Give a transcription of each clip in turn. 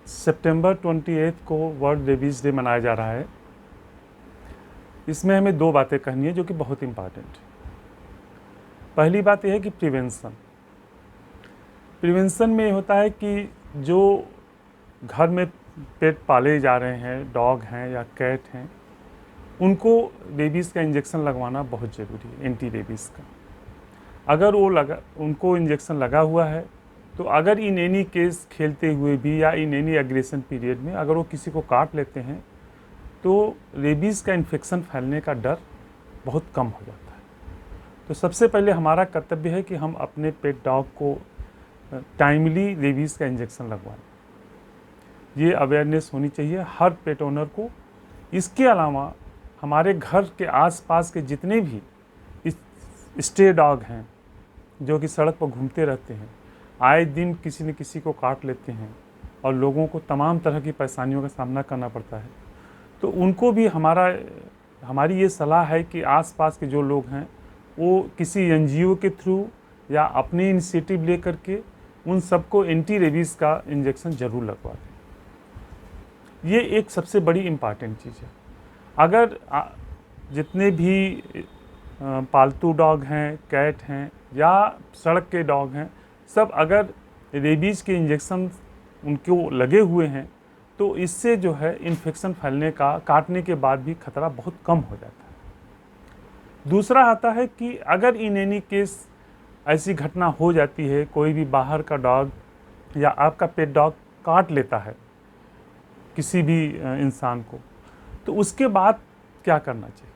सितंबर 28 को world rabies day मनाया जा रहा है। इसमें हमें दो बातें कहनी है जो कि बहुत इम्पॉर्टेंट है। पहली बात यह है कि प्रिवेंशन में होता है कि जो घर में पेट पाले जा रहे हैं, डॉग हैं या कैट हैं, उनको रेबीज़ का इंजेक्शन लगवाना बहुत ज़रूरी है, एंटी रेबीज़ का। अगर उनको इंजेक्शन लगा हुआ है तो अगर इन एनी केस खेलते हुए भी या इन एनी एग्रेशन पीरियड में अगर वो किसी को काट लेते हैं तो रेबीज़ का इन्फेक्शन फैलने का डर बहुत कम हो जाता है। तो सबसे पहले हमारा कर्तव्य है कि हम अपने पेट डॉग को टाइमली रेबीज़ का इंजेक्शन लगवाएं। ये अवेयरनेस होनी चाहिए हर पेट ओनर को। इसके अलावा हमारे घर के आसपास के जितने भी स्टे डॉग हैं जो कि सड़क पर घूमते रहते हैं, आए दिन किसी न किसी को काट लेते हैं और लोगों को तमाम तरह की परेशानियों का सामना करना पड़ता है, तो उनको भी हमारी ये सलाह है कि आसपास के जो लोग हैं वो किसी एनजीओ के थ्रू या अपनी इनिशिएटिव लेकर के उन सबको एंटी रेबीज़ का इंजेक्शन ज़रूर लगवा दें। ये एक सबसे बड़ी इम्पॉर्टेंट चीज़ है। अगर जितने भी पालतू डॉग हैं, कैट हैं या सड़क के डॉग हैं, सब अगर रेबीज़ के इंजेक्शन उनको लगे हुए हैं तो इससे जो है इन्फेक्शन फैलने का काटने के बाद भी खतरा बहुत कम हो जाता है। दूसरा आता है कि अगर इन एनी केस ऐसी घटना हो जाती है, कोई भी बाहर का डॉग या आपका पेट डॉग काट लेता है किसी भी इंसान को, तो उसके बाद क्या करना चाहिए?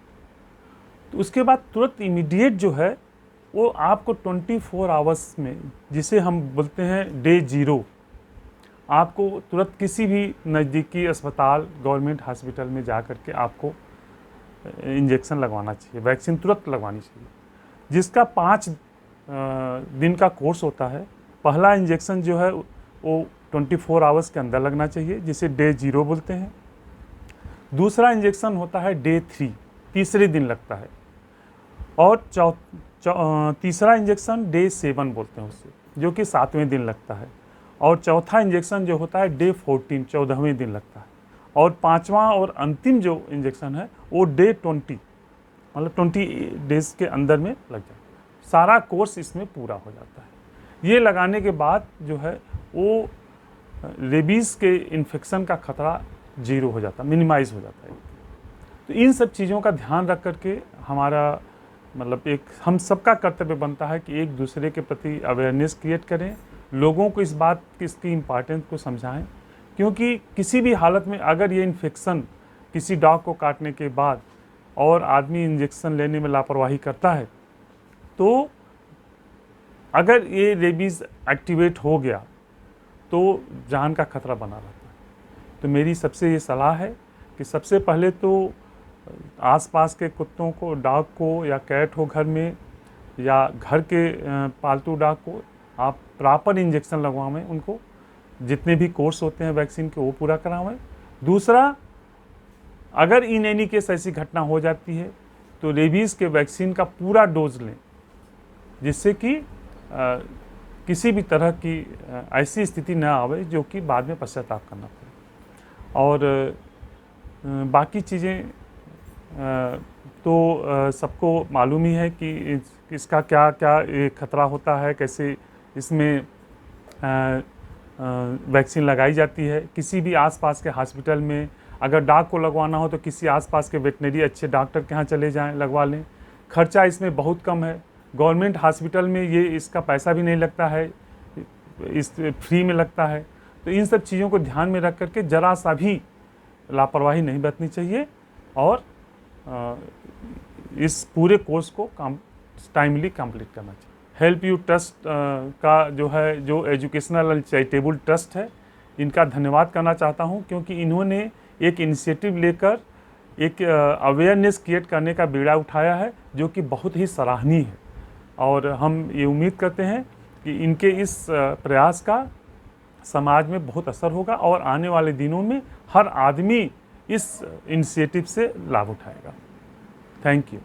तो उसके बाद तुरंत इमीडिएट जो है वो आपको 24 आवर्स में, जिसे हम बोलते हैं डे 0, आपको तुरंत किसी भी नज़दीकी अस्पताल, गवर्नमेंट हॉस्पिटल में जा कर के आपको इंजेक्शन लगवाना चाहिए, वैक्सीन तुरंत लगवानी चाहिए, जिसका 5 दिन का कोर्स होता है। पहला इंजेक्शन जो है वो 24 आवर्स के अंदर लगना चाहिए, जिसे डे 0 बोलते हैं। दूसरा इंजेक्शन होता है डे 3, तीसरे दिन लगता है। और तीसरा इंजेक्शन डे 7 बोलते हैं उसे, जो कि 7वें दिन लगता है। और चौथा इंजेक्शन जो होता है डे 14, 14वें दिन लगता है। और 5वां और अंतिम जो इंजेक्शन है वो डे 20, मतलब 20 डेज़ के अंदर में लग जाता है। सारा कोर्स इसमें पूरा हो जाता है। ये लगाने के बाद जो है वो रेबीज़ के इन्फेक्शन का खतरा 0 हो जाता है, मिनिमाइज़ हो जाता है। तो इन सब चीज़ों का ध्यान रख करके हमारा मतलब एक हम सबका कर्तव्य बनता है कि एक दूसरे के प्रति अवेयरनेस क्रिएट करें, लोगों को इस बात की इसकी इम्पॉर्टेंस को समझाएं, क्योंकि किसी भी हालत में अगर ये इन्फेक्शन किसी डॉग को काटने के बाद और आदमी इंजेक्शन लेने में लापरवाही करता है तो अगर ये रेबीज़ एक्टिवेट हो गया तो जान का खतरा बना रहता है। तो मेरी सबसे ये सलाह है कि सबसे पहले तो आसपास के कुत्तों को, डॉग को या कैट हो घर में या घर के पालतू डॉग को आप प्रॉपर इंजेक्शन लगवाएं, उनको जितने भी कोर्स होते हैं वैक्सीन के वो पूरा करावें। दूसरा, अगर इन एनी केस ऐसी घटना हो जाती है तो रेबीज़ के वैक्सीन का पूरा डोज लें, जिससे कि किसी भी तरह की ऐसी स्थिति न आवे जो कि बाद में पश्चाताप करना पड़े। और बाकी चीज़ें तो सबको मालूम ही है कि इसका क्या क्या खतरा होता है, कैसे इसमें वैक्सीन लगाई जाती है। किसी भी आसपास के हॉस्पिटल में अगर डॉग को लगवाना हो तो किसी आसपास के वेटनरी अच्छे डॉक्टर के यहाँ चले जाएं, लगवा लें। खर्चा इसमें बहुत कम है। गवर्नमेंट हॉस्पिटल में ये इसका पैसा भी नहीं लगता है, इस फ्री में लगता है। तो इन सब चीज़ों को ध्यान में रख करके ज़रा सा भी लापरवाही नहीं बरतनी चाहिए और इस पूरे कोर्स को टाइमली कंप्लीट करना चाहिए। हेल्प यू ट्रस्ट का जो एजुकेशनल एंड चैरिटेबल ट्रस्ट है, इनका धन्यवाद करना चाहता हूं, क्योंकि इन्होंने एक इनिशिएटिव लेकर एक अवेयरनेस क्रिएट करने का बीड़ा उठाया है जो कि बहुत ही सराहनीय है। और हम ये उम्मीद करते हैं कि इनके इस प्रयास का समाज में बहुत असर होगा और आने वाले दिनों में हर आदमी इस इनिशिएटिव से लाभ उठाएगा। Thank you.